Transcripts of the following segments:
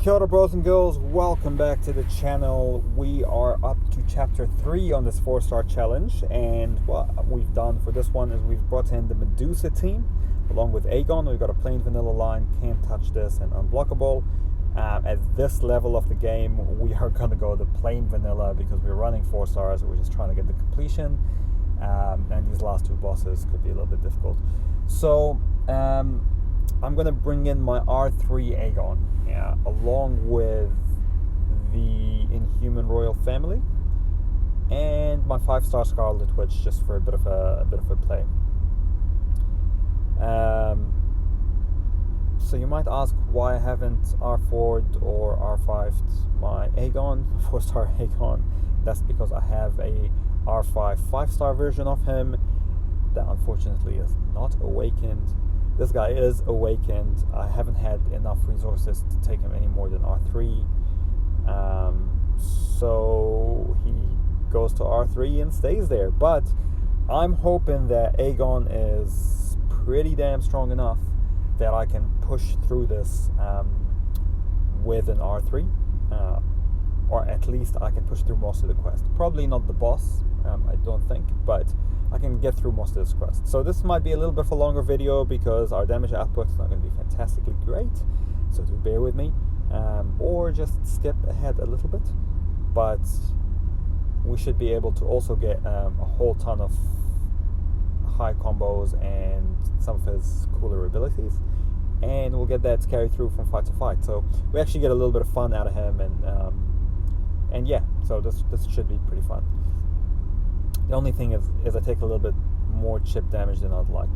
Kia ora, bros and girls, welcome back to the channel. We are up to chapter 3 on this 4-star challenge, and what we've done for this one is we've brought in the Medusa team along with Aegon. We've got a plain vanilla line, can't touch this, and unblockable. At this level of the game, we are going to go the plain vanilla because we're running 4 stars. We're just trying to get the completion, and these last 2 bosses could be a little bit difficult. So I'm going to bring in my R3 Aegon, along with the Inhuman Royal Family and my 5-star Scarlet Witch, just for a bit of a play. So you might ask why I haven't R4'd or R5'd my Aegon, 4-star Aegon. That's because I have a R5 5-star version of him that unfortunately is not awakened. This guy is awakened. I haven't had enough resources to take him any more than R3. So he goes to R3 and stays there. But I'm hoping that Aegon is pretty damn strong enough that I can push through this with an R3. Or at least I can push through most of the quest. Probably not the boss, I don't think, but I can get through most of this quest. So this might be a little bit of a longer video because our damage output is not going to be fantastically great, so do bear with me, or just skip ahead a little bit. But we should be able to also get a whole ton of high combos and some of his cooler abilities, and we'll get that carried through from fight to fight. So we actually get a little bit of fun out of him, and yeah, so this should be pretty fun. The only thing is I take a little bit more chip damage than I'd like.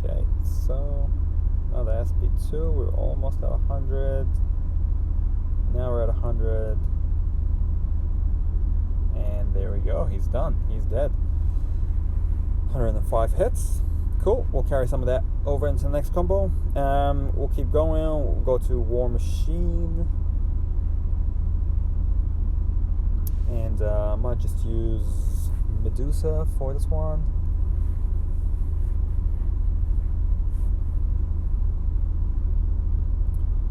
Okay, so now the SP2, we're almost at 100. Now we're at 100. And there we go, he's done, he's dead. 105 hits. Cool, we'll carry some of that over into the next combo. We'll keep going, we'll go to War Machine. And I might just use Medusa for this one.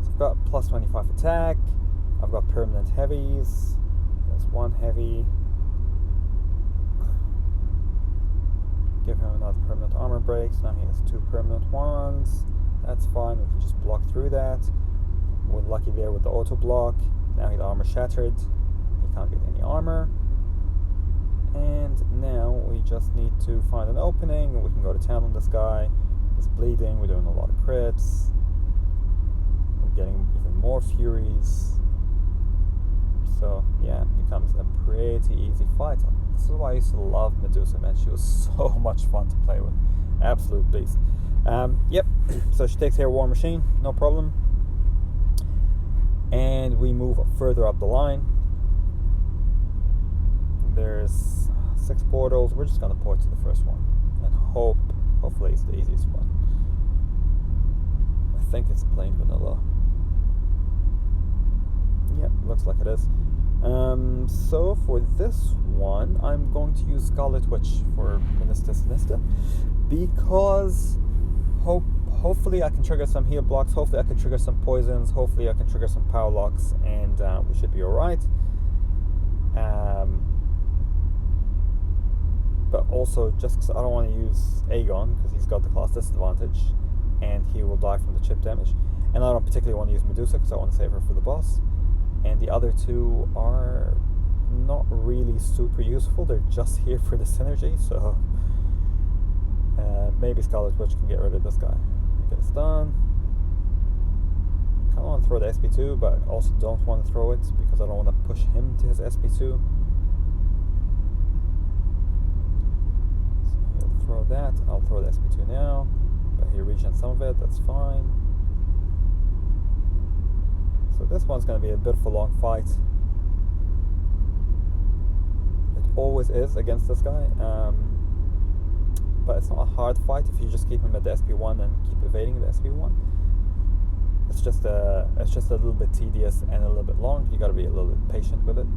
So I've got plus 25 attack. I've got permanent heavies. There's 1 heavy. Give him another permanent armor break, so now he has 2 permanent ones. That's fine, we can just block through that. We're lucky there with the auto block. Now his armor shattered, he can't get any armor. And now we just need to find an opening and we can go to town on this guy. He's bleeding, we're doing a lot of crits. We're getting even more furies. So yeah, it becomes a pretty easy fight. This is why I used to love Medusa, man. She was so much fun to play with. Absolute beast. Yep, so she takes care of War Machine, no problem. And we move further up the line. There's 6 portals. We're just going to port to the first one. And hopefully it's the easiest one. I think it's plain vanilla. Yep, looks like it is. So for this one, I'm going to use Scarlet Witch for Minister Sinister because hopefully I can trigger some heal blocks, hopefully I can trigger some poisons, hopefully I can trigger some power locks, and we should be alright. But also, just because I don't want to use Aegon because he's got the class disadvantage and he will die from the chip damage, and I don't particularly want to use Medusa because I want to save her for the boss. And the other 2 are not really super useful. They're just here for the synergy, so maybe Scarlet Witch can get rid of this guy. Get this done. Kind of want to throw the SP2, but I also don't want to throw it because I don't want to push him to his SP2. So he'll throw that. I'll throw the SP2 now, but he regens some of it. That's fine. So this one's going to be a bit of a long fight. It always is against this guy. But it's not a hard fight if you just keep him at the SP1 and keep evading the SP1. it's just a little bit tedious and a little bit long. You got to be a little bit patient with it.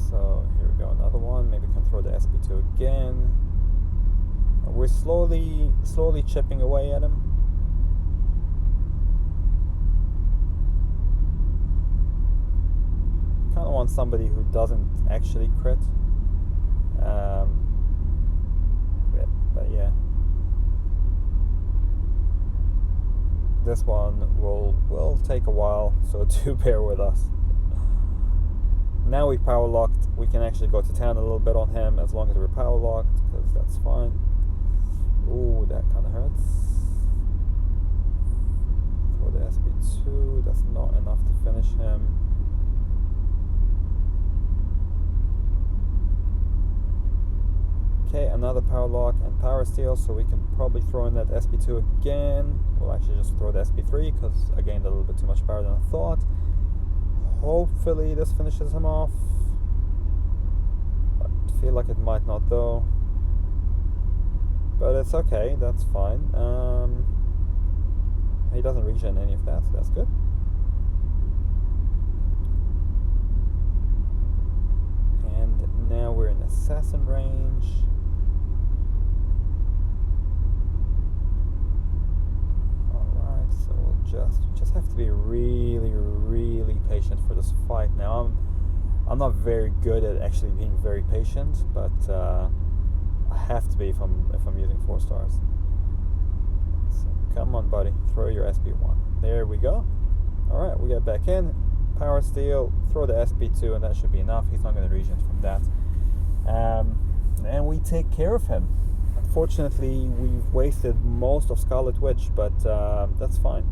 So here we go, another one. Maybe we can throw the SP2 again. We're slowly chipping away at him. Kind of want somebody who doesn't actually crit. But yeah, this one will take a while, so do bear with us. Now we power locked. We can actually go to town a little bit on him as long as we're power locked, because that's fine. Ooh, that kind of hurts. For the SP2, that's not enough to finish him. Okay, another power lock and power steal, so we can probably throw in that SP2 again. We'll actually just throw the SP3 because I gained a little bit too much power than I thought. Hopefully this finishes him off. I feel like it might not though. But it's okay, that's fine. He doesn't regen any of that, so that's good. And now we're in assassin range. So we'll just have to be really patient for this fight. Now I'm not very good at actually being very patient, but I have to be if I'm using 4 stars. So come on, buddy, throw your SP1. There we go. All right, we get back in, power steal, throw the SP2, and that should be enough. He's not going to regen from that, and we take care of him. Unfortunately, we've wasted most of Scarlet Witch, but that's fine.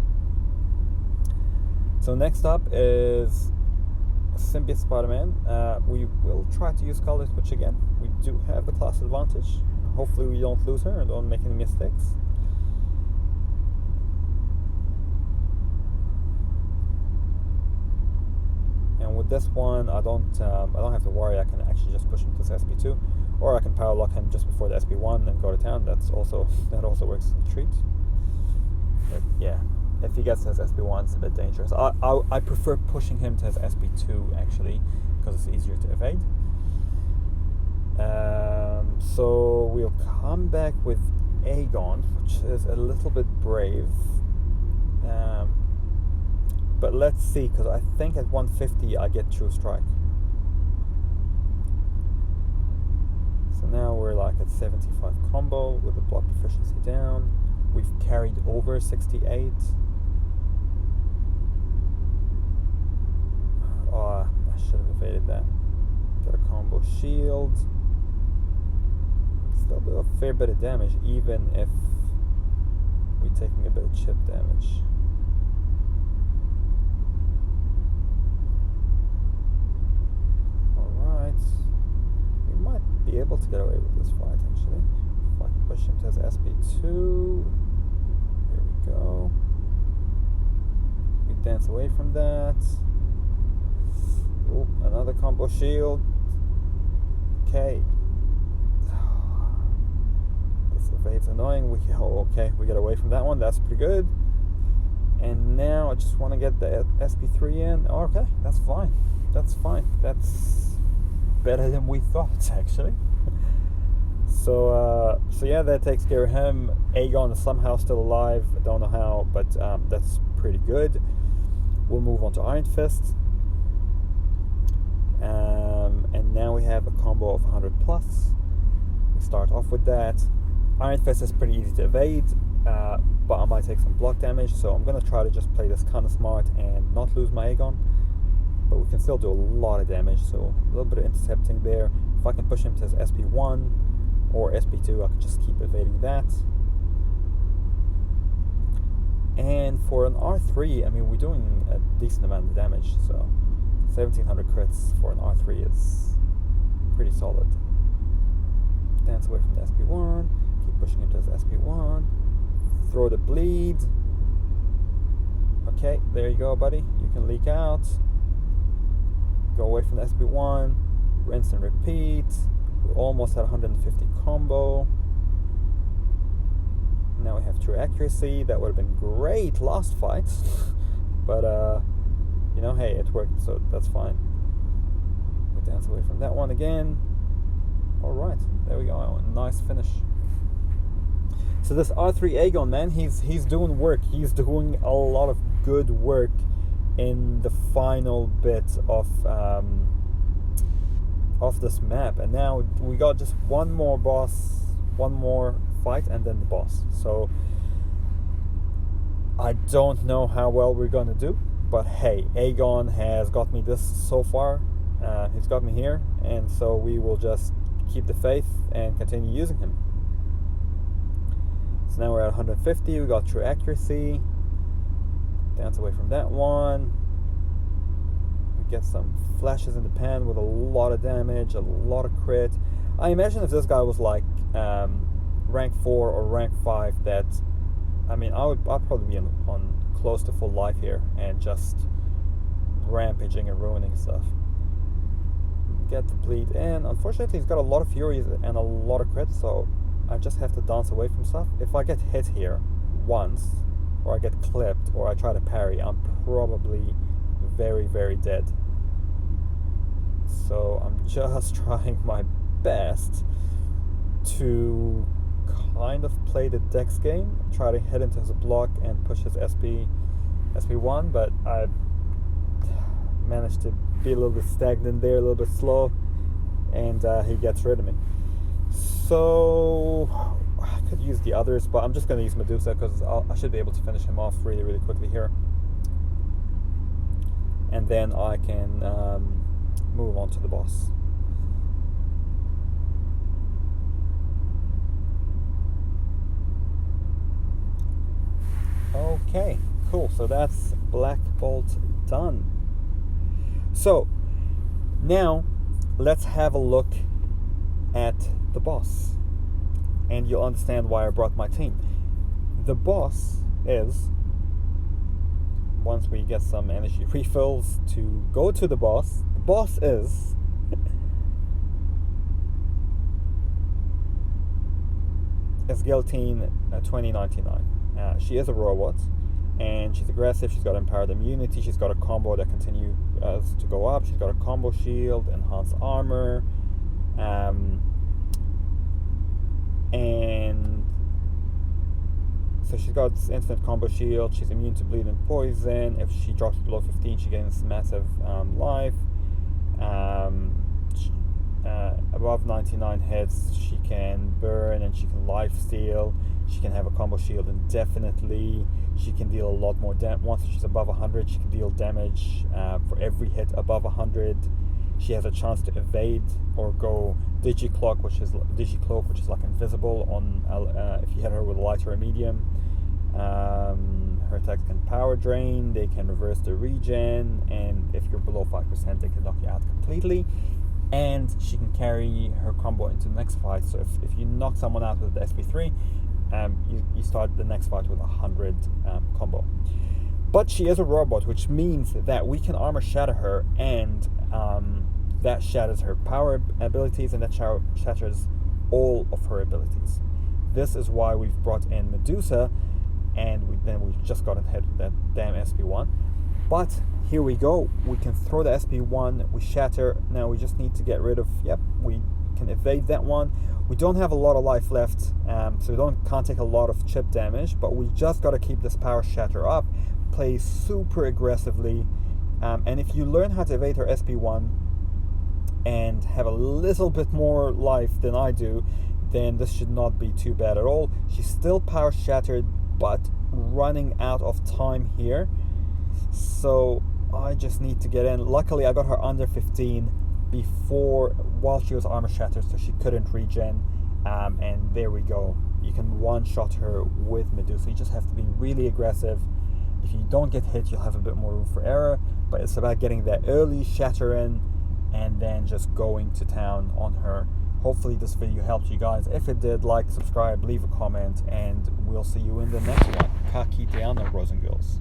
So next up is Symbiote Spider-Man. We will try to use Scarlet Witch again. We do have the class advantage. Hopefully we don't lose her and don't make any mistakes. And with this one, I don't have to worry. I can actually just push him to his SP2. Or I can power lock him just before the SP1 and go to town. That also works a treat. But yeah, if he gets to his SP1, it's a bit dangerous. I prefer pushing him to his SP2 actually, because it's easier to evade. So we'll come back with Aegon, which is a little bit brave. But let's see, because I think at 150 I get True Strike. So now we're like at 75 combo with the block proficiency down. We've carried over 68. Oh, I should have evaded that. Got a combo shield. Still do a fair bit of damage, even if we're taking a bit of chip damage. Alright. We might be able to get away with this fight actually. If I can push him to his SP2. Here we go. We dance away from that. Oh, another combo shield. Okay. This evade's annoying. Okay, we get away from that one. That's pretty good. And now I just want to get the SP3 in. Oh, okay, that's fine. That's fine. That's better than we thought, actually. So yeah, that takes care of him. Aegon is somehow still alive. I don't know how, but that's pretty good. We'll move on to Iron Fist. And now we have a combo of 100 plus. We start off with that. Iron Fist is pretty easy to evade, but I might take some block damage, so I'm going to try to just play this kind of smart and not lose my Aegon. But we can still do a lot of damage, so a little bit of intercepting there. If I can push him to his SP1 or SP2, I can just keep evading that. And for an R3, I mean, we're doing a decent amount of damage, so 1700 crits for an R3 is pretty solid. Dance away from the SP1, keep pushing him to his SP1, throw the bleed. Okay, there you go, buddy. You can leak out. Go away from the SP1, rinse and repeat. We're almost at 150 combo. Now we have true accuracy. That would have been great last fight, but you know, hey, it worked, so that's fine. We dance away from that one again. All right, there we go. Nice finish. So this R3 Aegon, man, he's doing work. He's doing a lot of good work in the final bit of this map. And now we got just one more fight, and then the boss. So I don't know how well we're gonna do, but hey, Aegon has got me this so far. He's got me here, and so we will just keep the faith and continue using him. So now we're at 150. We got true accuracy. Dance away from that one. We get some flashes in the pan with a lot of damage, a lot of crit. I imagine if this guy was like rank 4 or rank 5, that, I mean, I'd probably be on close to full life here and just rampaging and ruining stuff. Get the bleed in. Unfortunately, he's got a lot of furies and a lot of crits, so I just have to dance away from stuff. If I get hit here once, or I get clipped, or I try to parry, I'm probably very, very dead. So I'm just trying my best to kind of play the Dex game, try to hit into his block and push his SP1, but I managed to be a little bit stagnant there, a little bit slow, and he gets rid of me. So I could use the others, but I'm just going to use Medusa because I should be able to finish him off really, really quickly here, and then I can move on to the boss. Okay, cool. So that's Black Bolt done. So now let's have a look at the boss, and you'll understand why I brought my team. The boss is, once we get some energy refills to go to the boss is Guillotine 2099. She is a robot, and she's aggressive. She's got empowered immunity. She's got a combo that continues to go up. She's got a combo shield, enhanced armor, and so she's got this instant combo shield. She's immune to bleed and poison. If she drops below 15, she gains massive life. Above 99 hits, she can burn and she can life steal. She can have a combo shield indefinitely. She can deal a lot more damage. Once she's above 100, she can deal damage for every hit above 100. She has a chance to evade or go Digicloak, which is like invisible on if you hit her with a light or a medium. Her attacks can power drain. They can reverse the regen, and if you're below 5%, they can knock you out completely. And she can carry her combo into the next fight. So if you knock someone out with the SP3, you start the next fight with 100 combo. But she is a robot, which means that we can armor shatter her, and that shatters her power abilities, and that shatters all of her abilities. This is why we've brought in Medusa, and we've just gotten hit with that damn SP1. But here we go. We can throw the SP1. We shatter. Now we just need to get rid of. Yep, we can evade that one. We don't have a lot of life left, so we can't take a lot of chip damage. But we just got to keep this power shatter up. Play super aggressively, and if you learn how to evade her SP1 and have a little bit more life than I do, then this should not be too bad at all. She's still power shattered, but running out of time here. So I just need to get in. Luckily, I got her under 15 while she was armor shattered, so she couldn't regen. And there we go. You can one-shot her with Medusa. You just have to be really aggressive. If you don't get hit, you'll have a bit more room for error. But it's about getting that early shatter in, and then just going to town on her. Hopefully this video helped you guys. If it did, like, subscribe, leave a comment, and we'll see you in the next one. Ka kite ana, bros and girls.